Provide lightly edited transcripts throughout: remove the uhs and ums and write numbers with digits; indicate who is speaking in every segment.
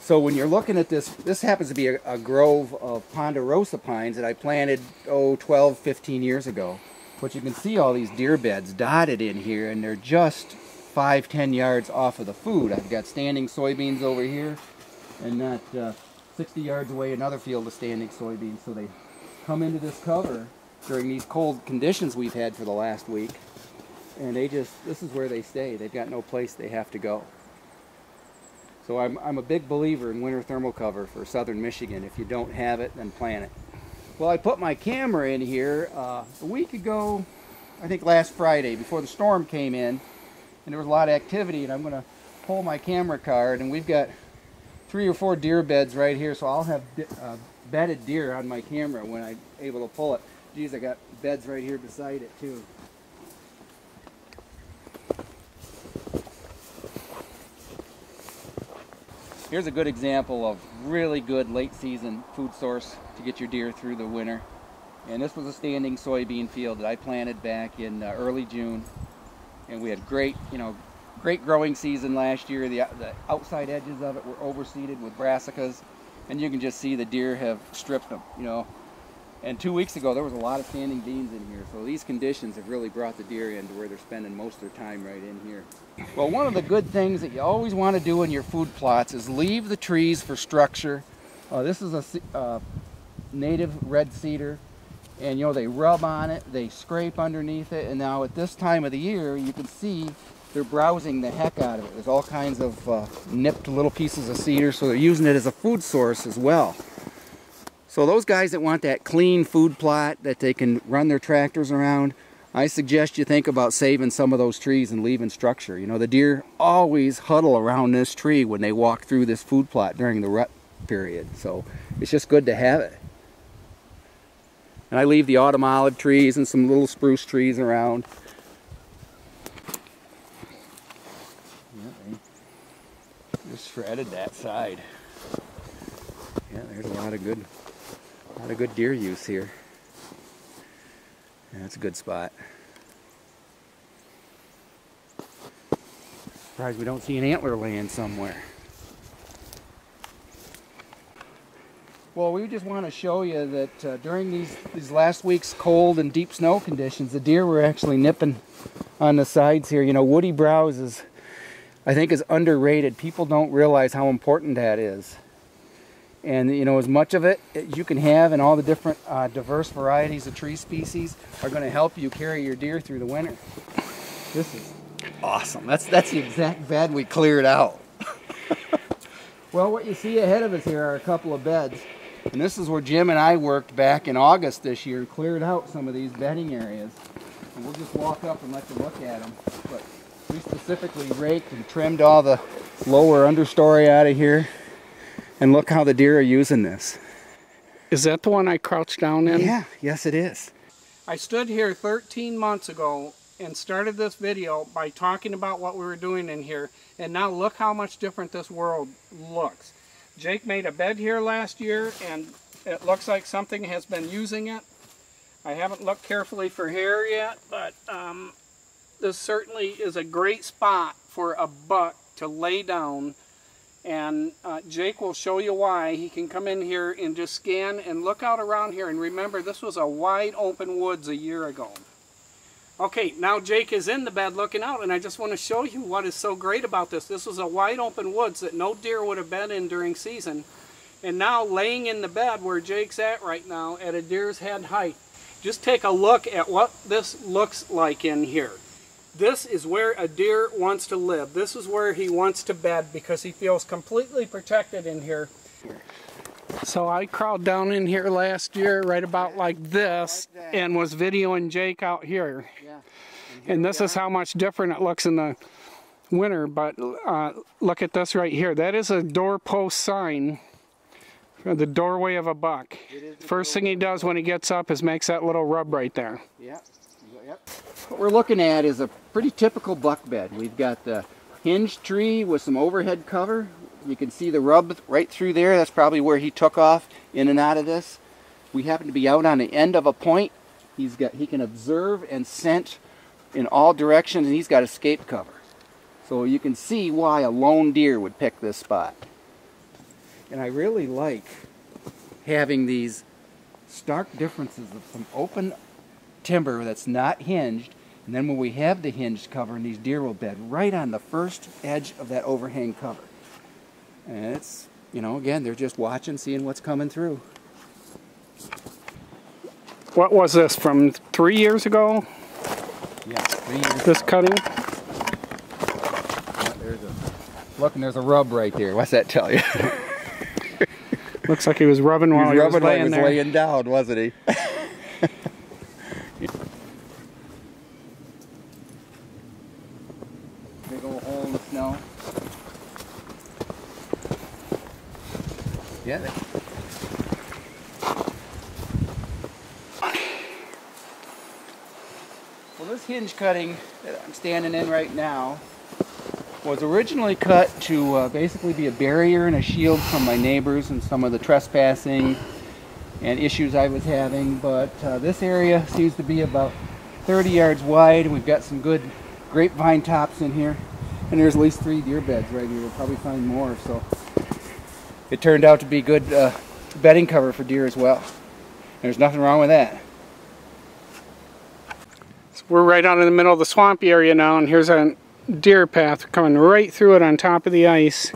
Speaker 1: So when you're looking at this, this happens to be a grove of ponderosa pines that I planted, 12, 15 years ago. But you can see all these deer beds dotted in here, and they're just 5, 10 yards off of the food. I've got standing soybeans over here, and not 60 yards away another field of standing soybeans. So they come into this cover during these cold conditions we've had for the last week, and this is where they stay. They've got no place they have to go. So I'm a big believer in winter thermal cover for southern Michigan. If you don't have it, then plant it. Well, I put my camera in here a week ago, I think last Friday, before the storm came in, and there was a lot of activity, and I'm going to pull my camera card, and we've got 3 or 4 deer beds right here, so I'll have bedded deer on my camera when I'm able to pull it. Geez, I got beds right here beside it too. Here's a good example of really good late season food source to get your deer through the winter. And this was a standing soybean field that I planted back in early June. And we had great growing season last year. The outside edges of it were overseeded with brassicas, and you can just see the deer have stripped them, And 2 weeks ago there was a lot of standing beans in here, so these conditions have really brought the deer in to where they're spending most of their time right in here. Well, one of the good things that you always want to do in your food plots is leave the trees for structure. This is a native red cedar, and they rub on it, they scrape underneath it, and now at this time of the year you can see they're browsing the heck out of it. There's all kinds of nipped little pieces of cedar, so they're using it as a food source as well. So those guys that want that clean food plot that they can run their tractors around, I suggest you think about saving some of those trees and leaving structure. The deer always huddle around this tree when they walk through this food plot during the rut period. So it's just good to have it. And I leave the autumn olive trees and some little spruce trees around. Yeah, they just shredded that side. Yeah, there's a lot of good deer use here. Yeah, that's a good spot. Surprised we don't see an antler laying somewhere. Well, we just want to show you that during these last week's cold and deep snow conditions, the deer were actually nipping on the sides here. Woody browse I think is underrated. People don't realize how important that is. And as much of it as you can have, and all the different diverse varieties of tree species are going to help you carry your deer through the winter. This is awesome. That's the exact bed we cleared out. Well, what you see ahead of us here are a couple of beds, and this is where Jim and I worked back in August this year and cleared out some of these bedding areas. And we'll just walk up and let you look at them. But we specifically raked and trimmed all the lower understory out of here. And look how the deer are using this.
Speaker 2: Is that the one I crouched down in?
Speaker 1: Yeah, yes it is.
Speaker 2: I stood here 13 months ago and started this video by talking about what we were doing in here, and now look how much different this world looks. Jake made a bed here last year, and it looks like something has been using it. I haven't looked carefully for hair yet, but this certainly is a great spot for a buck to lay down. And Jake will show you why. He can come in here and just scan and look out around here. And remember, this was a wide open woods a year ago. Okay, now Jake is in the bed looking out, and I just want to show you what is so great about this. This was a wide open woods that no deer would have been in during season. And now laying in the bed where Jake's at right now at a deer's head height. Just take a look at what this looks like in here. This is where a deer wants to live. This is where he wants to bed because he feels completely protected in here. So I crawled down in here last year right about like this and was videoing Jake out here. And this is how much different it looks in the winter. But look at this right here. That is a doorpost sign for the doorway of a buck. First thing he does when he gets up is makes that little rub right there.
Speaker 1: What we're looking at is a pretty typical buck bed. We've got the hinge tree with some overhead cover. You can see the rub right through there. That's probably where he took off in and out of this. We happen to be out on the end of a point. He can observe and scent in all directions, and he's got escape cover. So you can see why a lone deer would pick this spot. And I really like having these stark differences of some open timber that's not hinged, and then when we have the hinged cover, and these deer will bed right on the first edge of that overhang cover. And it's, you know, again, they're just watching, seeing what's coming through.
Speaker 2: What was this, from 3 years ago?
Speaker 1: Yeah, 3 years.
Speaker 2: This cutting?
Speaker 1: Look, and there's a rub right there. What's that tell you?
Speaker 2: Looks like he was rubbing while he was laying there.
Speaker 1: Laying down, wasn't he? Big old hole in the snow. Yeah. Well, this hinge cutting that I'm standing in right now was originally cut to basically be a barrier and a shield from my neighbors and some of the trespassing and issues I was having, but this area seems to be about 30 yards wide, and we've got some good grapevine tops in here, and there's at least 3 deer beds right here. We'll probably find more, so it turned out to be good bedding cover for deer as well. There's nothing wrong with that.
Speaker 2: So we're right out in the middle of the swampy area now, and here's a deer path coming right through it on top of the ice,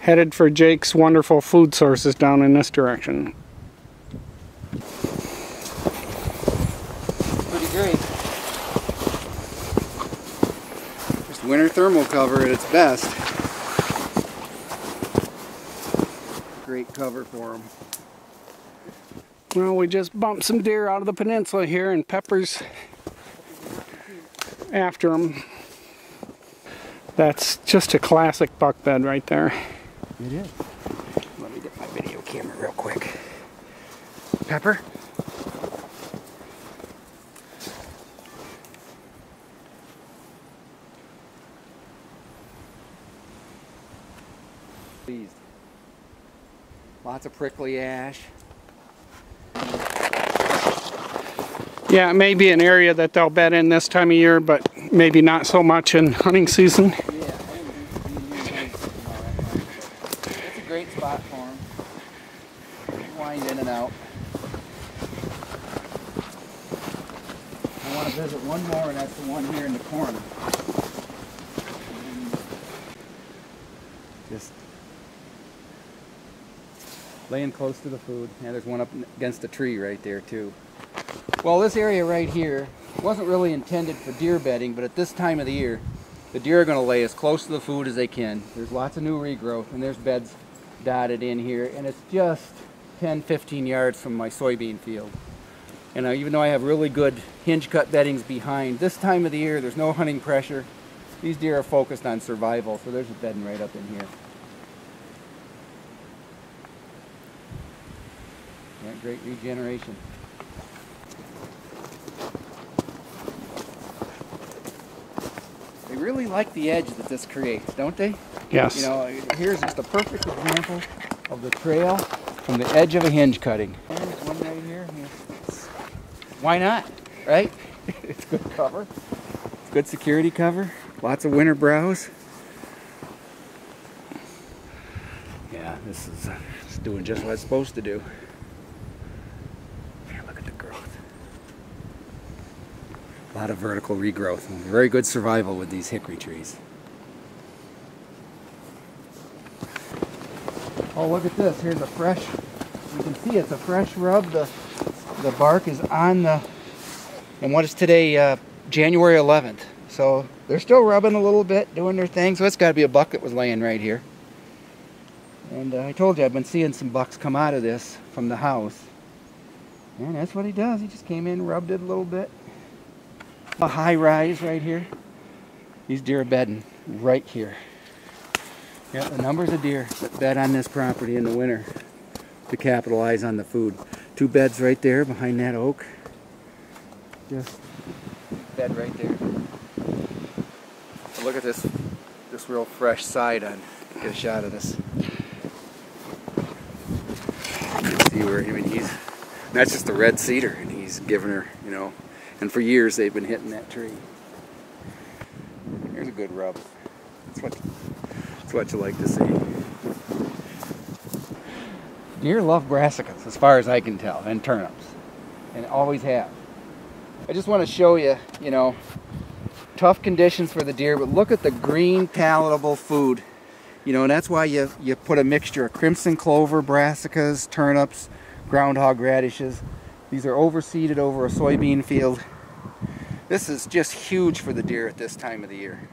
Speaker 2: headed for Jake's wonderful food sources down in this direction.
Speaker 1: Pretty great. Just winter thermal cover at its best. Great cover for them.
Speaker 2: Well, we just bumped some deer out of the peninsula here, and Pepper's after them. That's just a classic buck bed right there.
Speaker 1: It is. Let me get my video camera real quick. Pepper? Pleased. Lots of prickly ash.
Speaker 2: Yeah, it may be an area that they'll bed in this time of year, but maybe not so much in hunting season.
Speaker 1: Yeah, it's a great spot for them. Wind in and out. I want to visit one more, and that's the one here in the corner. Just laying close to the food. Yeah, there's one up against a tree right there too. Well, this area right here wasn't really intended for deer bedding, but at this time of the year, the deer are going to lay as close to the food as they can. There's lots of new regrowth, and there's beds dotted in here, and it's just 10-15 yards from my soybean field. And even though I have really good hinge cut beddings behind, this time of the year there's no hunting pressure. These deer are focused on survival, so there's a bedding right up in here. Yeah, great regeneration. They really like the edge that this creates, don't they?
Speaker 2: Yes.
Speaker 1: You know, here's just a perfect example of the trail from the edge of a hinge cutting. There's one right here. Why not, right? It's good cover. It's good security cover. Lots of winter browse. Yeah, this is it's doing just what it's supposed to do. Here, look at the growth. A lot of vertical regrowth and very good survival with these hickory trees. Oh, look at this. Here's a fresh, you can see it's a fresh rub. The bark is on the, and what is today, January 11th. So they're still rubbing a little bit, doing their thing. So it's got to be a buck that was laying right here. And I told you I've been seeing some bucks come out of this from the house. And that's what he does. He just came in, rubbed it a little bit. A high rise right here. These deer are bedding right here. Yeah, the numbers of deer that bed on this property in the winter to capitalize on the food. 2 beds right there behind that oak. Just bed right there. So look at this real fresh side on. Get a shot of this. You can see where, I mean, that's just the red cedar, and he's giving her, you know, and for years they've been hitting that tree. Here's a good rub. That's what you like to see. Deer love brassicas, as far as I can tell, and turnips, and always have. I just want to show you, you know, tough conditions for the deer, but look at the green, palatable food. You know, and that's why you put a mixture of crimson clover, brassicas, turnips, groundhog radishes. These are overseeded over a soybean field. This is just huge for the deer at this time of the year.